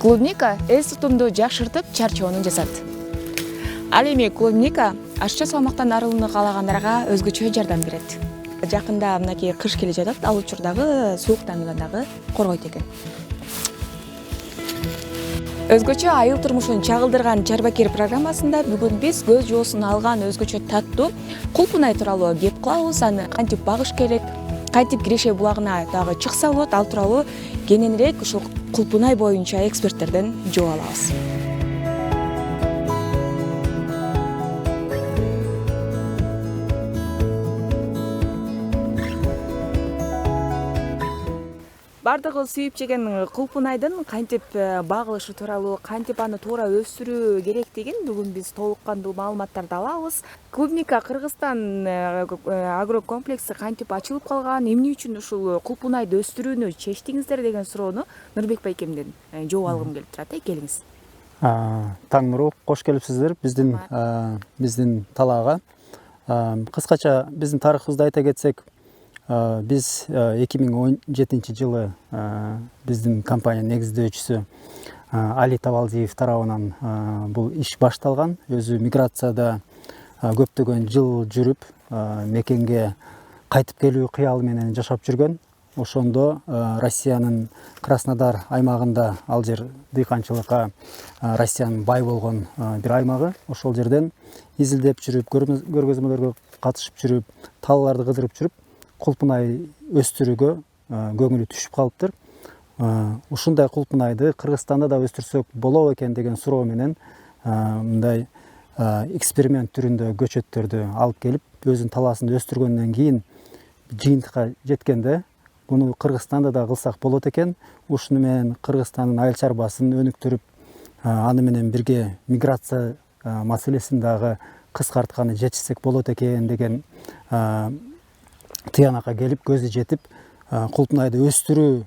Клубника эс тутумду жакшыртып, чарчоонун жасат. Ал эми клубника ашча салмактан арылууну каалагандарга өзгөчө жардам берет. Жакында мынакей кыш келе жатат, ал учурдагы сууктан дагы коргойт экен. Өзгөчө айыл турмушун чагылдырган Чарбакер программасында бүгүн биз көз жоосун алган өзгөчө таттуу кулпунай тууралуу кеп кылабыз. Аны кантип багыш керек, кантип Киреше булагына дагы чыкса болот, ал тууралуу кененирээк ушул кулпунай боюнча эксперттерден жооп алабыз. Бардыгы сүйүп жеген кулпунайдын кантип багылышы тууралуу, кантип аны туура өстүрүү керектигин бүгүн биз толук кандуу маалыматтарды алабыз. Клубника Кыргызстан агрокомплекси кантип ачылып калган, эмне үчүн ушул кулпунайды өстүрүүнү чечтиңиздер деген суроону Нурбек байкемден жооп алгым келип турат. Келиңиз. Таң нуру, кош келипсиздер биздин талаага. Кыскача биздин тарыхыбызды айта кетсек, биз 2017 жылы биздин компания негиздөөчүсү Али Табалдиев тарабынан бул иш башталган. Өзү миграцияда көптөгөн жыл жүрүп, мекенге кайтып келүү кыялы менен жашап жүргөн. Ошондо Россиянын Краснодар аймагында, ал жер дыйканчылыкка Россиянын бай болгон бир аймагы. Ошол жерден изилдеп жүрүп, көргөзмөлөргө катышып жүрүп, талааларды кыдырып жүрүп, кулпунай өстүрүүгө көңүлү түшүп калыптыр. Ушундай кулпунайды Кыргызстанда да өстүрсөк болобу экен деген суроо менен мындай эксперимент түрүндө көчөттөрдү алып келип, өзүнүн талаасында өстүргөндөн кийин жыйынтыкка жеткенде буну Кыргызстанда да кылсак болот экен. Ушуну менен Кыргызстандын айыл чарбасын өнүктүрүп, аны менен бирге миграция маселесин дагы кыскартканы жетишсек болот экен деген тыянакка келип, көзү жетип, кулпунайды өстүрүү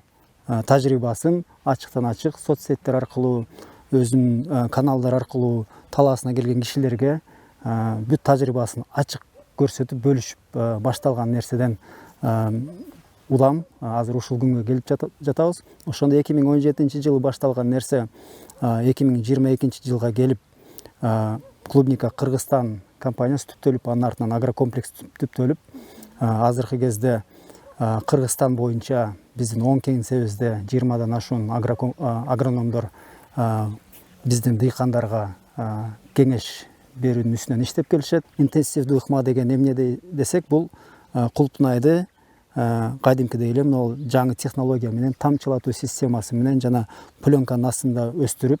тажрыйбасын ачыктан ачык соцсеттер аркылуу, өзүнүн каналдар аркылуу талаасына келген кишилерге бүт тажрыйбасын ачык көрсөтүп, бөлүшүп башталган нерседен улам азыр ушул күнгө келип жатабыз. Ошондо 2017 жылы башталган нерсе 2022 жылга келип, Клубника Кыргызстан компаниясы түптөлүп, анын артынан агрокомплекс түптөлүп, азыркы кезде Кыргызстан боюнча биздин 10 кеңсебизде 20дан ашуун агрономдор биздин дыйкандарга кеңеш берүүнүн үстүнөн иштеп келишет. Интенсивдүү ыкма деген эмне десек, бул кулпунайды кадимкидей эле могул жаңы технология менен тамчылатуу системасы менен жана пленканын астында өстүрүп,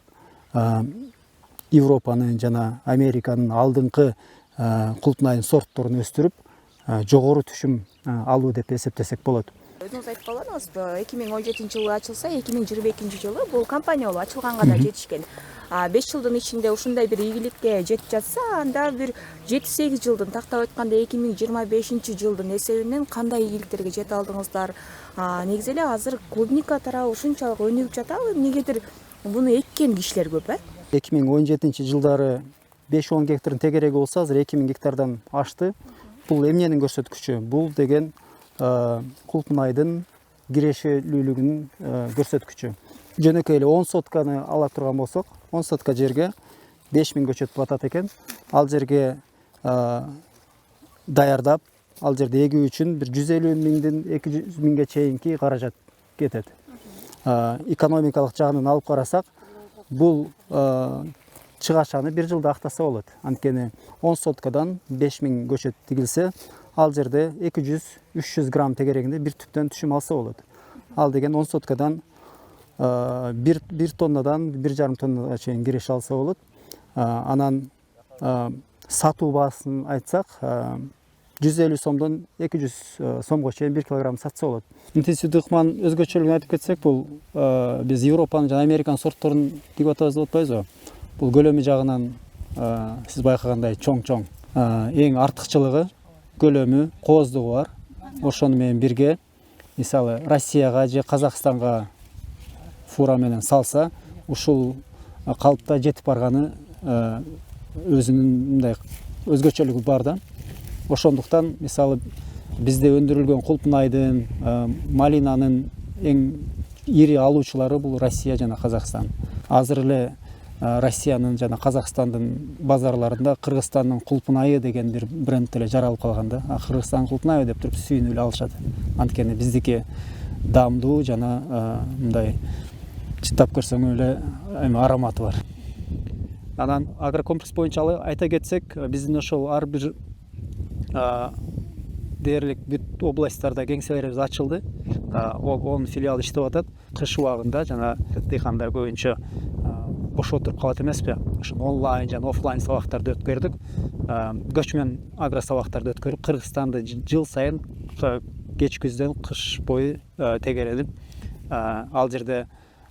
Европанын жана Американын алдыңкы кулпунайдын сортторун өстүрүп, жогору түшүм алуу деп эсептесек болот. Өзүңүз айтып калдыңыз, 2017 жылы ачылса, 2022 жылы бул компания болуп ачылганга да жетишкен. 5 жылдын ичинде ушундай бир ийгиликке жетип жатса, анда бир 7-8 жылдын тактап айтканда 2025 жылдын эсебинен кандай ийгиликтерге жете алдыңыздар? Негизи эле азыр клубника тарабы ушунчалык өнүгүп жатабы? Эмнегедир буну эккен кишилер көп, 2017 жылдары 5-10 гектардын тегереги болсо, азыр 2000 гектардан ашты. Бул эмненин көрсөткүчү? Бул деген кулпунайдын кирешелүүлүгүнүн көрсөткүчү. Жөнөкөй эле 10 сотканы ала турган болсок, 10 сотка жерге 5000 көчөт батат экен. Ал жерге даярдап, ал жерде эгүү үчүн бир 150 миңден 200 миңге чейинки каражат кетет. Экономикалык жагынан алып карасак, бул чыгашаны бир жылда актаса болот. Анткени 10 соткадан 5000 көчөт тигилсе, ал жерде 200-300 грамм тегерегинде бир түптөн түшүм алса болот. Ал деген 10 соткадан 1 тоннадан 1,5 тоннага чейин киреше алса болот. Анан сатуу баасын айтсак, 150 сомдон 200 сомго чейин 1 килограмм сатса болот. Интенсивдүү ыкманын өзгөчөлүгүн айтып кетсек, бул биз Европанын жана Американын сортторун тигип атабыз деп атпайбызбы? Бул көлөмү жагынан сиз байкагандай чоң-чоң. Эң артыкчылыгы көлөмү, кооздугу бар. Ошону менен бирге, мисалы, Россияга же Казакстанга фура менен салса, ушул калыпта жетип барганы өзүнүн мындай өзгөчөлүгү бар да. Ошондуктан, мисалы, бизде өндүрүлгөн кулпунайдын, малинанын эң ири алуучулары бул Россия жана Казакстан. азыр эле Россиянын жана Казакстандын базарларында Кыргызстандын кулпун айы деген бир бренд эле жаралып калган да. Кыргызстандын кулпун айы деп туруп сүйүнүп эле алышат. Анткени биздики даамдуу жана мындай чыттап көрсөң эле ароматы бар. Анан агрокомплекс боюнча айта кетсек, биздин ошол ар бир дээрлик бүт областтарда кеңселерибиз ачылды. 10 филиал иштеп атат. Кыш убагында жана дыйкандар көбүнчө бош отуруп калат эмеспи? Ошо онлайн жана офлайн сабактарды өткөрдүк. Көчмөн агро сабактарды өткөрүп, Кыргызстанды жыл сайын кеч күздөн кыш бою тегеренип, ал жерде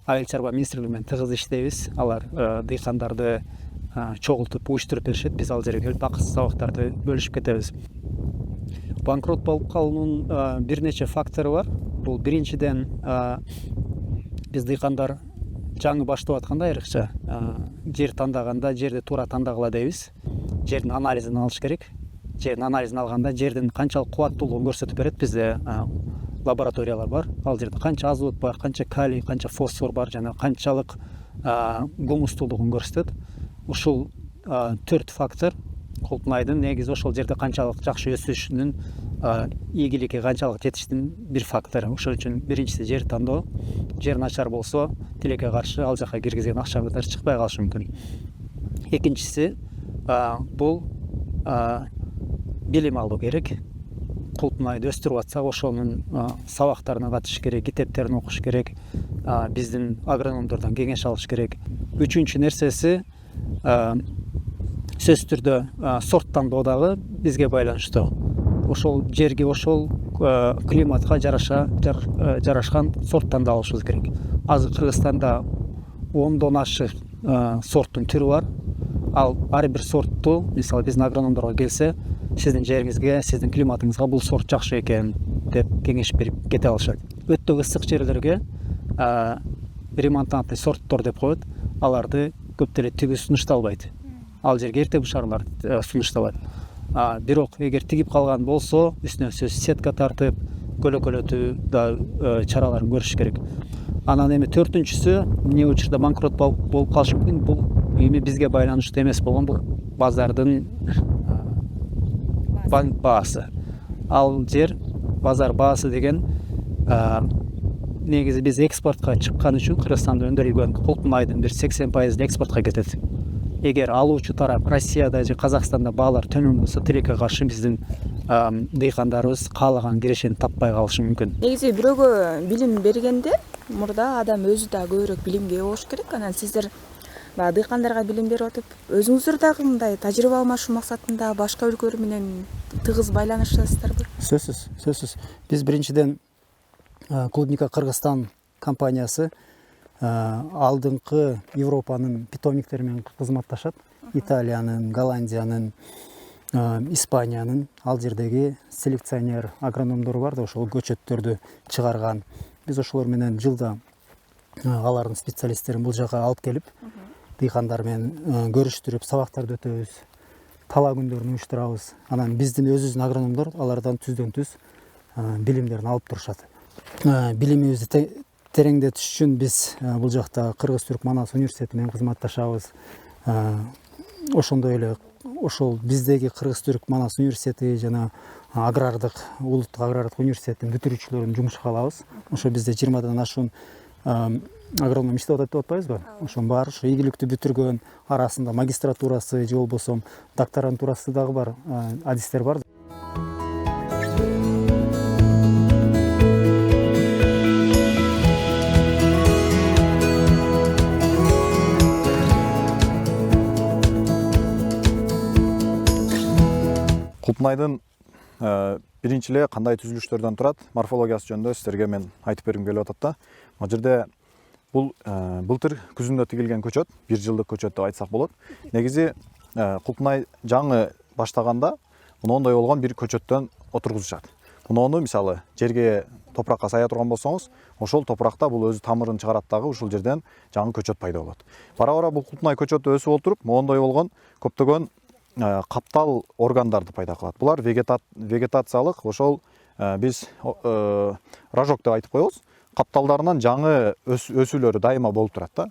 айыл чарба министрлиги менен тыгыз иштейбиз. Алар дыйкандарды чогултуп, уюштуруп беришет. Биз ал жерге келип акысыз сабактарды бөлүшүп кетебиз. Банкрот болуп калуунун бир нече фактору бар. Бул биринчиден биз дыйкандар жаңы баштап атканда айрыкча жер тандаганда жерди туура тандагыла дейбиз. Жердин анализин алыш керек. Жердин анализин алганда жердин канчалык кубаттуулугун көрсөтүп берет. Бизде лабораториялар бар. Ал жерде канча азот бар, канча калий, канча фосфор бар жана канчалык гумустуулугун көрсөтөт. Ушул 4 фактор кулпун айдын негизи ошол жерде канчалык жакшы өсүшүнүн, ийгиликке канчалык жетиштин бир фактору. Ошол үчүн биринчиси жер тандоо. Жер начар болсо, тилекке каршы ал жака киргизген акчаңыздар чыкпай калышы мүмкүн. Экинчиси бул билим алуу керек. Кулпун айды өстүрүп атсак, ошонун сабактарына катышыш керек, китептерин окуш керек, биздин агрономдордон кеңеш алыш керек. Үчүнчү нерсеси сөзсүз түрдө сорт тандоо дагы бизге байланыштуу. Ошол жерге, ошол климатка жарашкан сорт тандап алышыбыз керек. Азыр Кыргызстанда 10дон ашык сорттун түрү бар. Ал ар бир сортту, мисалы биздин агрономдорго келсе, сиздин жериңизге, сиздин климатыңызга бул сорт жакшы экен деп кеңеш берип кете алышат. Өтө ысык жерлерге ремонтантный сорттор деп коет. Аларды көп деле тигүү сунушталбайт. Ал жерге эрте бушарлар сунушталат. Бирок эгер тигип калган болсо, үстүнө сөз сетка тартып, көлөкөлөтүү да чараларын көрүш керек. Анан эми төртүнчүсү, эмне учурда банкрот болуп калышы мүмкүн, бул эми бизге байланыштуу эмес болгон бул базардын баасы. Ал жер базар баасы деген негизи биз экспортко чыккан үчүн Кыргызстанда өндүрүлгөн кулпун айдын бир 80% экспортко кетет. Эгер алуучу тарап Россияда же Казакстанда баалар төмөн болсо, тилекке каршы биздин дыйкандарыбыз каалаган кирешени таппай калышы мүмкүн. Негизи бирөөгө билим бергенде мурда адам өзү да көбүрөөк билимге ээ болуш керек. Анан сиздер дыйкандарга билим берип атып, өзүңүздөр дагы мындай тажрыйба алмашуу максатында башка өлкөлөр менен тыгыз байланышасыздарбы? Сөзсүз. Биз биринчиден Клубника Кыргызстан компаниясы алдыңкы Европанын питомниктери менен кызматташат. Италиянын, Голландиянын, Испаниянын ал жердеги селекционер агрономдору бар да, ошол көчөттөрдү чыгарган. Биз ошолор менен жылда алардын специалисттерин бул жака алып келип, дыйкандар менен көрүштүрүп, сабактарды өтөбүз, тала күндөрүн уюштурабыз. Анан биздин өзүбүздүн агрономдор алардан түздөн-түз билимдерин алып турушат. Билимибизди тереңдетиш үчүн биз бул жакта Кыргыз-Түрк Манас университети менен кызматташабыз. Ошондой эле ошол биздеги Кыргыз-Түрк Манас университети жана улуттук агрардык университеттин бүтүрүүчүлөрүн жумушка алабыз. Ошо бизде 20дан ашуун агроном иштеп атат деп атпайбызбы? Ошонун баары ошо ийгиликтүү бүтүргөн, арасында магистратурасы же болбосо докторантурасы дагы бар адистер бар. Кулпун айдын биринчи эле кандай түзүлүштөрдөн турат, морфологиясы жөнүндө сиздерге мен айтып бергим келип атат да. Ал жерде бул былтыр күзүндө тигилген көчөт, 1 жылдык көчөт деп айтсак болот. Негизи кулпун ай жаңы баштаганда монондой болгон бир көчөттөн отургузушат. Муну мисалы жерге, топуракка сая турган болсоңуз, ошол топуракта бул өзү тамырын чыгарат дагы, ушул жерден жаңы көчөт пайда болот. Бара-бара бул кулпун ай көчөтү өсүп отуруп, монондой болгон көптөгөн каптал органдарды пайда кылат. Булар вегетациялык, ошол биз рожок деп айтып коебуз. Капталдарынан жаңы өсүүлөрү дайыма болуп турат да.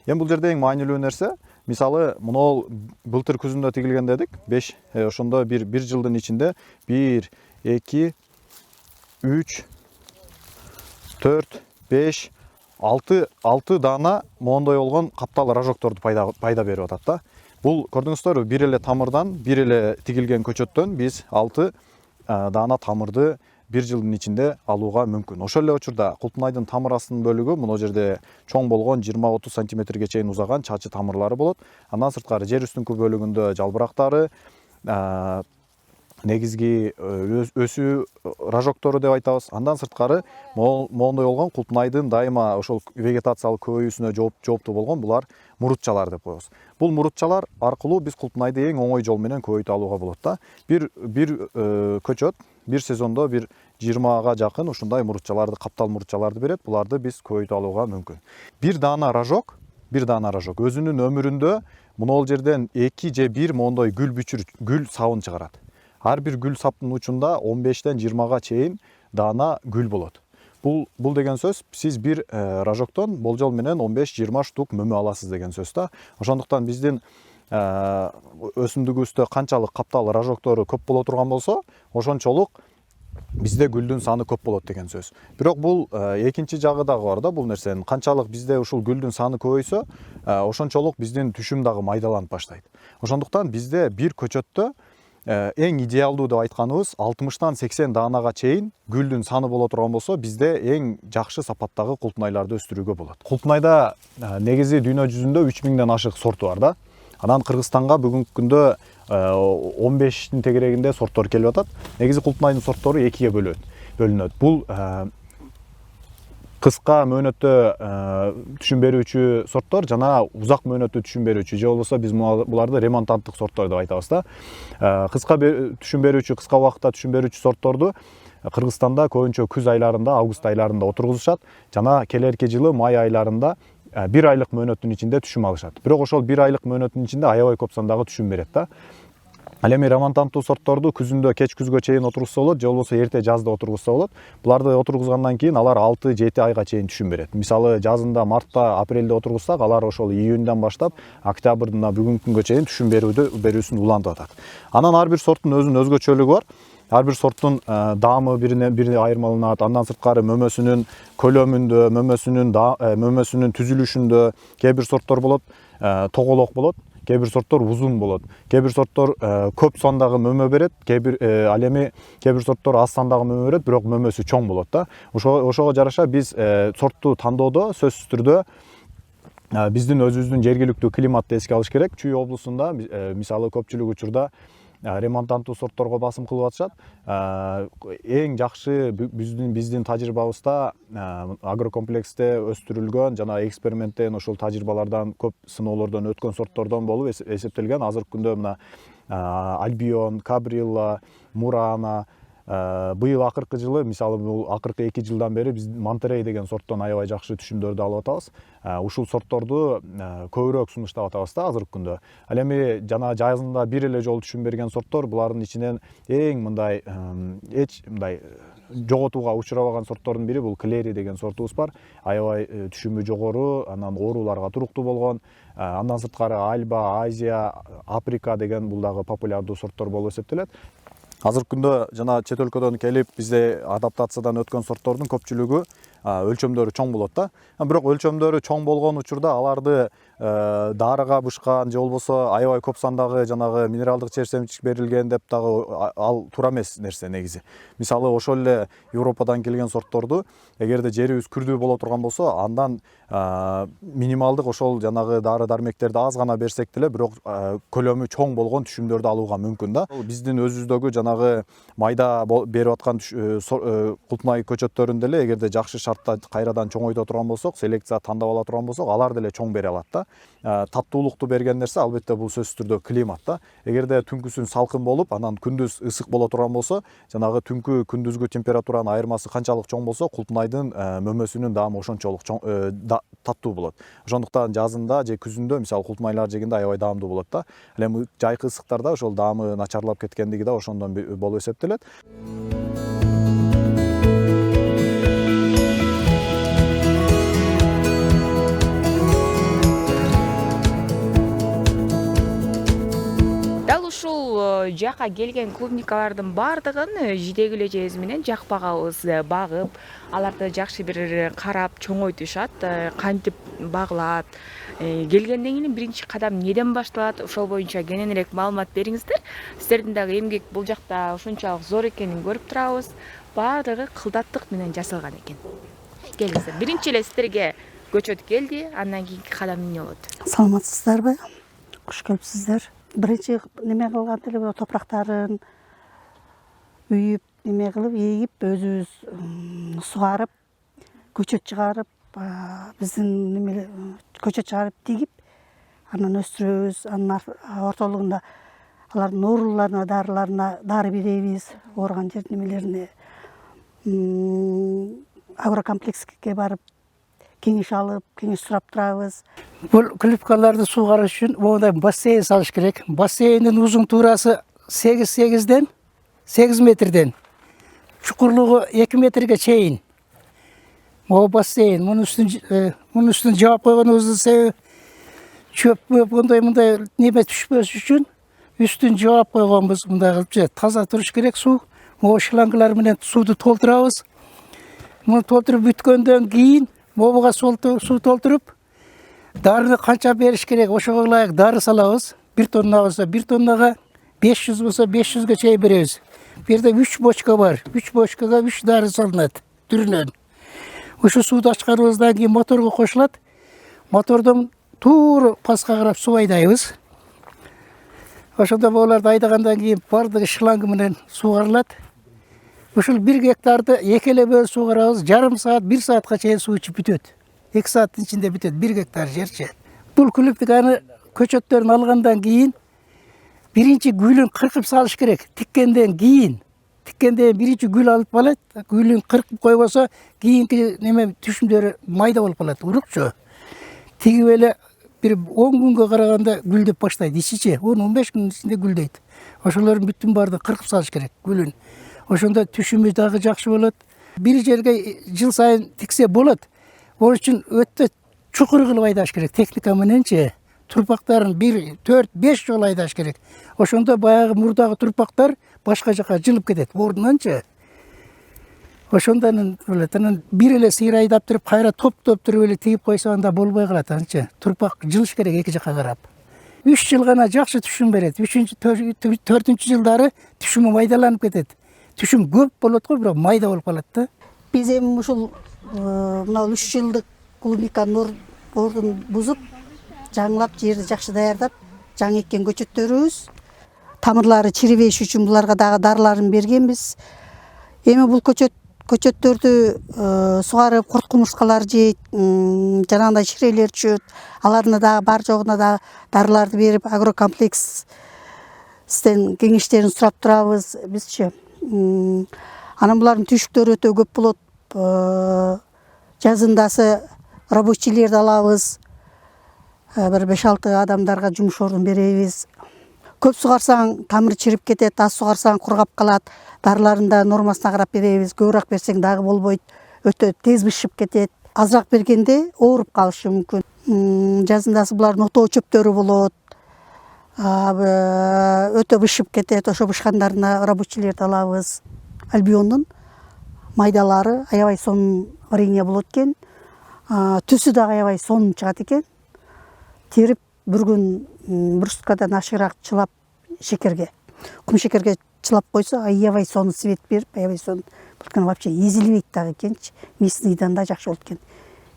Эми бул жерде эң маанилүү нерсе, мисалы мынол былтыр күзүндө тигилген дедик, 5 ошондо бир жылдын ичинде 1 2 3 4 5 6 даана моондой болгон каптал рожокторду пайда берип атат да. Бул көрдүңүздөрбү, бир эле тамырдан, бир эле тигилген көчөттөн биз 6 даана тамырды бир жылдын ичинде алууга мүмкүн. Ошол эле учурда култунайдын тамыр астын бөлүгү мына жерде чоң болгон 20-30 сантиметрге чейин узаган чачы тамырлары болот. Андан сырткары жер үстүнкү бөлүгүндө жалбырактары, негизги өсүү рожоктору деп айтабыз. Андан сырткары моондой болгон култунайдын дайыма ошол вегетациялык көбөйүүсүнө жооптуу болгон булар мурутчалар деп коебуз. Бул мурутчалар аркылуу биз култунайды эң оңой жол менен көбөйтө алууга болот да. Бир көчөт бир сезондо бир 20га жакын ушундай мурутчаларды, каптал мурутчаларды берет. Буларды биз көбөйтө алууга мүмкүн. Бир даана рожок өзүнүн өмүрүндө мынол жерден 2 же 1 моондой гүл сабын чыгарат. Ар бир гүл саптын учунда 15-тен 20га чейин даана гүл болот. Бул деген сөз, сиз бир рожоктон болжол менен 15-20 штук мөмө аласыз деген сөз да. Ошондуктан биздин өсүмдүгүбүздө канчалык каптал рожоктору көп боло турган болсо, ошончолук бизде гүлдүн саны көп болот деген сөз. Бирок бул экинчи жагы дагы бар да бул нерсенин. Канчалык бизде ушул гүлдүн саны көбөйсө, ошончолук биздин түшүм дагы майдаланып баштайт. Ошондуктан бизде бир көчөттө эң идеалдуу деп айтканыбыз 60-тан 80 даанага чейин гүлдүн саны боло турган болсо, бизде эң жакшы сапаттагы култунайларды өстүрүүгө болот. Култунайда негизи дүйнө жүзүндө 3000ден ашык сорту бар да. Анан Кыргызстанга бүгүнкү күндө 15-тин тегерегинде сорттор келип атат. Негизи култунайдын сорттору экиге бөлүнөт. Бул кыска мөөнөттө түшүм берүүчү сорттор жана узак мөөнөттө түшүм берүүчү, же болбосо биз буларды ремонтанттык сорттор деп айтабыз да. Кыска түшүм берүүчү, кыска убакытта түшүм берүүчү сортторду Кыргызстанда көбүнчө күз айларында, август айларында отургузушат жана келерки жылы май айларында 1 айлык мөөнөттүн ичинде түшүм алышат. Бирок ошол 1 айлык мөөнөттүн ичинде аябай көп сандагы түшүм берет да. Ал эми ремонтанттуу сортторду күзүндө, кеч күзгө чейин отургузса болот, же болбосо эрте жазда отургузса болот. Буларды отургузгандан кийин алар 6-7 айга чейин түшүм берет. Мисалы, жазында, мартта, апрелде отургузсак, алар ошол июньдан баштап октябрдын бүгүнкү күнгө чейин түшүм берүүсүн улантып атат. Анан ар бир сорттун өзүнүн өзгөчөлүгү бар. Ар бир сорттун даамы бири айырмаланат. Андан сырткары мөмөсүнүн көлөмүндө, мөмөсүнүн түзүлүшүндө кээ бир сорттор болот, тоголок болот. Кээ бир сорттор узун болот. Кээ бир сорттор көп сандагы мөмө берет, кээ бир сорттор аз сандагы мөмө берет, бирок мөмөсү чоң болот да. Ошого жараша биз сортту тандоодо сөзсүз түрдө биздин өзүбүздүн жергиликтүү климатты эске алыш керек. Чүй облусунда мисалы көпчүлүк учурда ремонтанттуу сортторго басым кылып атышат. Эң жакшы биздин тажрыйбабызда агрокомплексте өстүрүлгөн жана эксперименттен ошол тажрыйбалардан көп сыноолордон өткөн сорттордон болуп эсептелген. Азыркы күндө мына Альбион, Кабрилла, Мурана, быйыл акыркы жылы, мисалы бул акыркы 2 жылдан бери биз Монтерей деген сорттон аябай жакшы түшүмдөрдү алып атабыз. Ушул сортторду көбүрөөк сунуштап атабыз да азыркы күндө. Ал эми жана жазында бир эле жолу түшүм берген сорттор, булардын ичинен эң мындай жоготууга учурабаган сорттордун бири бул Клери деген сортубуз бар. Аябай түшүмү жогору, анан ооруларга туруктуу болгон. Андан сырткары Альба, Азия, Африка деген бул дагы популярдуу сорттор болуп эсептелет. Азыркы күндө жана чет өлкөдөн келип бизде адаптациядан өткөн сорттордун көпчүлүгү өлчөмдөрү чоң болот да. Бирок өлчөмдөрү чоң болгон учурда аларды дарыга бышкан же болбосо аябай көп сандагы жанагы минералдык чечемчик берилген деп дагы ал туура эмес нерсе негизи. Мисалы ошол эле Европадан келген сортторду эгерде жерибиз күрдүү боло турган болсо, андан минималдык ошол жанагы дары дармектерди аз гана берсек деле, бирок көлөмү чоң болгон түшүмдөрдү алууга мүмкүн да. Биздин өзүбүздөгү жанагы майда берип аткан култунай көчөттөрүн деле эгерде жакшы шартта кайрадан чоңойто турган болсок, селекция тандап ала турган болсок, алар деле чоң бере алат да. Таттуулукту берген нерсе албетте бул сөзсүз түрдө климат да. Эгерде түнкүсүн салкын болуп, анан күндүз ысык боло турган болсо, жанагы түнкү күндүзгү температуранын айырмасы канчалык чоң болсо, култунайдын мөмөсүнүн даамы ошончолук таттуу болот. Ошондуктан жазында же күзүндө мисалы култунайлар жегенде аябай даамдуу болот да. Ал эми жайкы ысыктарда ошол даамы начарлап кеткендиги да ошондон болуп эсептелет. жака келген клубникалардын баардыгын жидегүлө жээз менен жакпагабыз, багып, аларды жакшы бир карап чоңойтушат, кантип багылат, келгенден кийин биринчи кадам неден башталат, ошол боюнча кененирээк маалымат бериңиздер. Сиздердин дагы эмгек бул жакта ушунчалык зор экенин көрүп турабыз. Баардыгы кылдаттык менен жасалган экен. Келиңиздер. Биринчи эле сиздерге көчөт келди, андан кийинки кадам эмне болот? Саламатсыздарбы? Куш келипсиздер. Биринчи неме кылган эле топурактарын үйүп, неме кылып, эгип, өзүбүз сугарып, көчөт чыгарып, биздин неме көчөт чыгарып тигип, анан өстүрөбүз. Анын ортолугунда алардын ооруларына, дарыларына дары беребиз, ооруган жер немелерине. Агрокомплекске барып кеңеш алып, кеңеш сурап турабыз. Бул клипкаларды суугарыш үчүн мондай бассейн салыш керек. Бассейндин узун туурасы 8 метрден, чукурлугу 2 метрге чейин. Могу бассейн, мунун үстүн жаап койгонубуздун себеби чөп мындай неме түшпөс үчүн үстүн жаап койгонбуз. Мындай кылып таза туруш керек суу. Могу шлангалар менен сууду толтурабыз. Муну толтуруп бүткөндөн кийин могуга суу толтуруп, дарыны канча бериш керек, ошого ылайык дары салабыз. 1 тонна болсо 1 тоннага, 500 болсо 500ге чейин беребиз. Бу жерде 3 бочка бар. 3 бочкага 3 дары салынат түрүнөн. Ошо сууду ачканыбыздан кийин моторго кошулат. Мотордон туура пасқа карап суу айдайбыз. Ошондо буларды айдагандан кийин бардыгы шланг менен суугарылат. Ушул 1 гектарды 2 эле бөлүп суугарабыз. Жарым саат, 1 саатка чейин суу ичип бүтөт. 2 сааттын ичинде бүтөт 1 гектар жерчи. Бул клубниканы көчөттөрүн алгандан кийин биринчи гүлүн кыркып салыш керек. Тиккенден кийин биринчи гүл алып калат. Гүлүн кыркып койбосо кийинки неме түшүмдөрү майда болуп калат, урукчу. Тигип эле бир 10 күнгө караганда гүлдөп баштайт, ичичи 10-15 күнүн ичинде гүлдөйт. Ошолордун бүттүн баардыгын кыркып салыш керек гүлүн. Ошондо түшүмү дагы жакшы болот. Бир жерге жыл сайын тиксе болот. Ошон үчүн өтө чукур кылып айдаш керек, техника мененчи. Турпактарын 1, 4, 5 жолу айдаш керек. Ошондо баягы мурдагы турпактар башка жака жылып кетет ордунанчы. Ошондон анан бир эле сыйыр айдап туруп, кайра топ-топ туруп эле тигип койсо анда болбой калат анчы. Турпак жылыш керек эки жака карап. 3 жыл гана жакшы түшүм берет. 4-4 жылдары түшүмү майдаланып кетет. Түшүм көп болот го, бирок майда болуп калат да. Биз эми ушул мына 3 жылдык клубниканын ордун бузуп, жаңылап, жерди жакшы даярдап, жаңы эккен көчөттөрүбүз. Тамырлары чирибеш үчүн буларга дагы дарыларын бергенбиз. Эми бул көчөттөрдү сугарып, курт кумурскалар жейт, жанагындай чирелер чөт. Аларына дагы бар жогуна дагы дарыларды берип, агрокомплекстен кеңештерин сурап турабыз бизчи. Анан булардын түйшүктөрү өтө көп болот. Жазындасы рабочийлерди алабыз. Бир 5-6 адамдарга жумуш ордун беребиз. Көп сугарсаң тамыры чирип кетет, аз сугарсаң кургап калат. Дарыларын да нормасына карап беребиз. Көбүрөөк берсең дагы болбойт. Өтө тез бышып кетет. Азыраак бергенде ооруп калышы мүмкүн. Жазындасы булардын отоо чөптөрү болот. Өтө бышып кетет. Ошо бышкандарына рабочийлерди алабыз. Альбиондун майдалары аябай сонун варенье болот экен. Түсү дагы аябай сонун чыгат экен. Терип бір күн брускадан ашыраак чылап шекерге, кум шекерге чылап койсо аябай сонун свет берип, аябай сонун бүткөн вообще езилбейт дагы экенчи. Местныйдан да жакшы болот экен.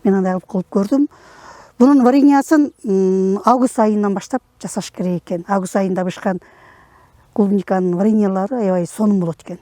Мен андай кылып көрдүм. Бунун вареньясын август айынан баштап жасаш керек экен. Август айында бышкан клубниканын вареньялары аябай сонун болот экен.